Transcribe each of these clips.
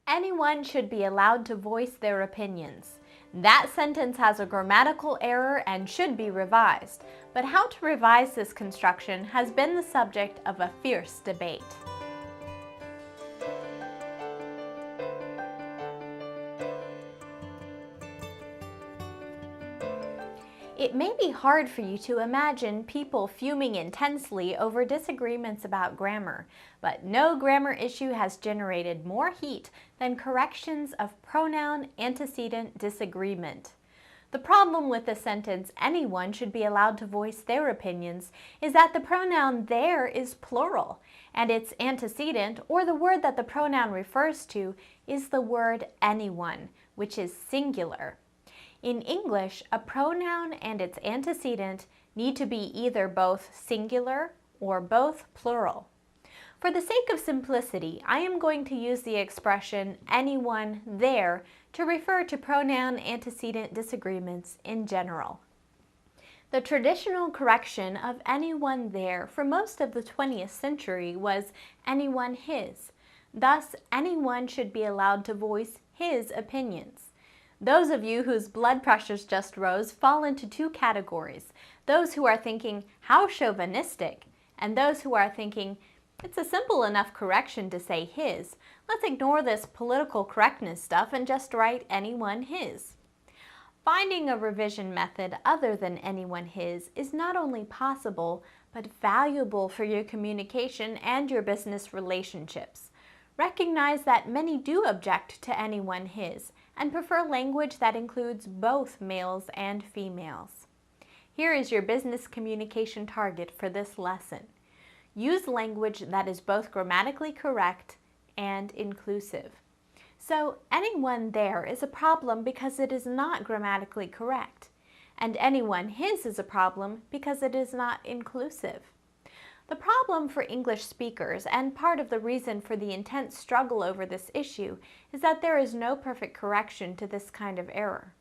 Anyone should be allowed to voice their opinions. That sentence has a grammatical error and should be revised, but how to revise this construction has been the subject of a fierce debate. It may be hard for you to imagine people fuming intensely over disagreements about grammar, but no grammar issue has generated more heat than corrections of pronoun-antecedent disagreement. The problem with the sentence, anyone should be allowed to voice their opinions, is that the pronoun there is plural, and its antecedent, or the word that the pronoun refers to, is the word anyone, which is singular. In English, a pronoun and its antecedent need to be either both singular or both plural. For the sake of simplicity, I am going to use the expression anyone there to refer to pronoun-antecedent disagreements in general. The traditional correction of anyone there for most of the 20th century was anyone his. Thus, anyone should be allowed to voice his opinions. Those of you whose blood pressures just rose fall into two categories: those who are thinking, how chauvinistic, and those who are thinking, it's a simple enough correction to say his. Let's ignore this political correctness stuff and just write anyone his. Finding a revision method other than anyone his is not only possible, but valuable for your communication and your business relationships. Recognize that many do object to anyone his and prefer language that includes both males and females. Here is your business communication target for this lesson. Use language that is both grammatically correct and inclusive. So, anyone there is a problem because it is not grammatically correct, and anyone his is a problem because it is not inclusive. The problem for English speakers, and part of the reason for the intense struggle over this issue, is that there is no perfect correction to this kind of error.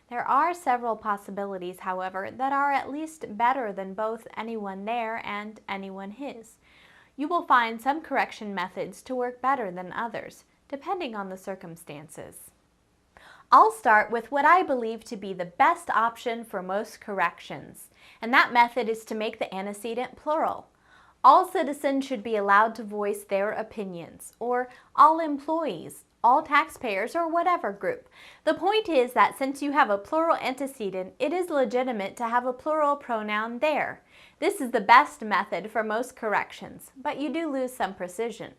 There are several possibilities, however, that are at least better than both anyone there and anyone his. You will find some correction methods to work better than others, depending on the circumstances. I'll start with what I believe to be the best option for most corrections, and that method is to make the antecedent plural. All citizens should be allowed to voice their opinions, or all employees, all taxpayers, or whatever group. The point is that since you have a plural antecedent, it is legitimate to have a plural pronoun there. This is the best method for most corrections, but you do lose some precision.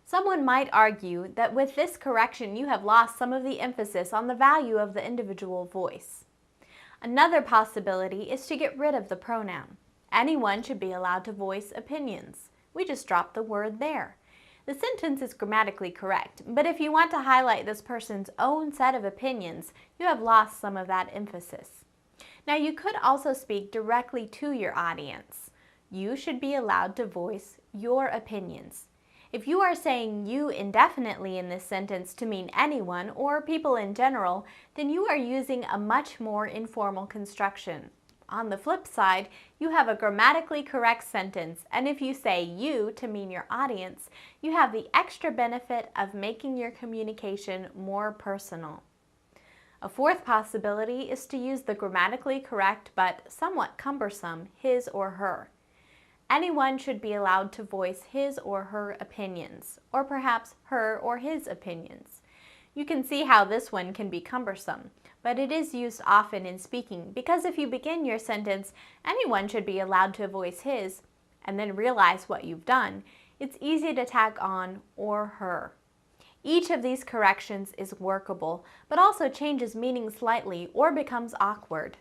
Someone might argue that with this correction you have lost some of the emphasis on the value of the individual voice. Another possibility is to get rid of the pronoun. Anyone should be allowed to voice opinions. We just dropped the word there. The sentence is grammatically correct, but if you want to highlight this person's own set of opinions, you have lost some of that emphasis. Now, you could also speak directly to your audience. You should be allowed to voice your opinions. If you are saying you indefinitely in this sentence to mean anyone or people in general, then you are using a much more informal construction. On the flip side, you have a grammatically correct sentence, and if you say you to mean your audience, you have the extra benefit of making your communication more personal. A fourth possibility is to use the grammatically correct but somewhat cumbersome his or her. Anyone should be allowed to voice his or her opinions, or perhaps her or his opinions. You can see how this one can be cumbersome, but it is used often in speaking because if you begin your sentence, anyone should be allowed to voice his, and then realize what you've done, it's easy to tack on or her. Each of these corrections is workable, but also changes meaning slightly or becomes awkward.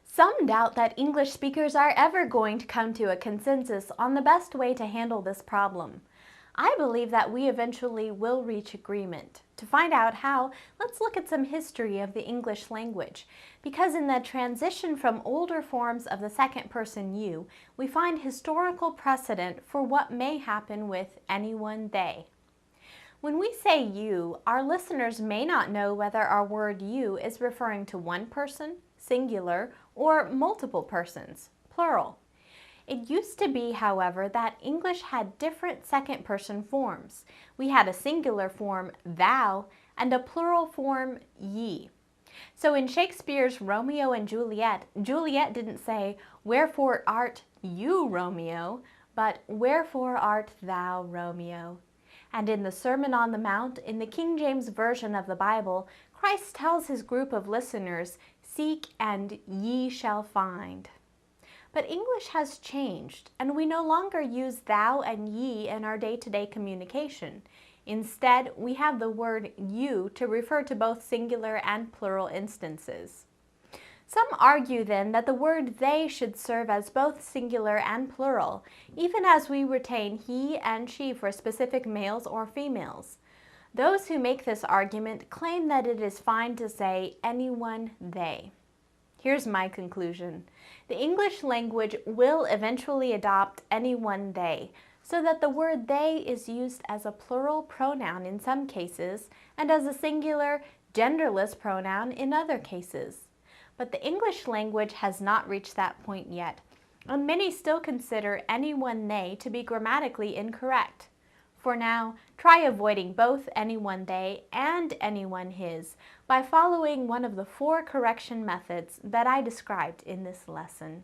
Some doubt that English speakers are ever going to come to a consensus on the best way to handle this problem. I believe that we eventually will reach agreement. To find out how, let's look at some history of the English language, because in the transition from older forms of the second person you, we find historical precedent for what may happen with anyone they. When we say you, our listeners may not know whether our word you is referring to one person, singular, or multiple persons, plural. It used to be, however, that English had different second-person forms. We had a singular form, thou, and a plural form, ye. So in Shakespeare's Romeo and Juliet, Juliet didn't say, "Wherefore art you, Romeo?" but "Wherefore art thou, Romeo?" And in the Sermon on the Mount, in the King James Version of the Bible, Christ tells his group of listeners, "Seek and ye shall find." But English has changed, and we no longer use thou and ye in our day-to-day communication. Instead, we have the word you to refer to both singular and plural instances. Some argue then that the word they should serve as both singular and plural, even as we retain he and she for specific males or females. Those who make this argument claim that it is fine to say anyone they. Here's my conclusion. The English language will eventually adopt anyone they, so that the word they is used as a plural pronoun in some cases and as a singular, genderless pronoun in other cases. But the English language has not reached that point yet, and many still consider anyone they to be grammatically incorrect. For now, try avoiding both anyone they and anyone his by following one of the 4 correction methods that I described in this lesson.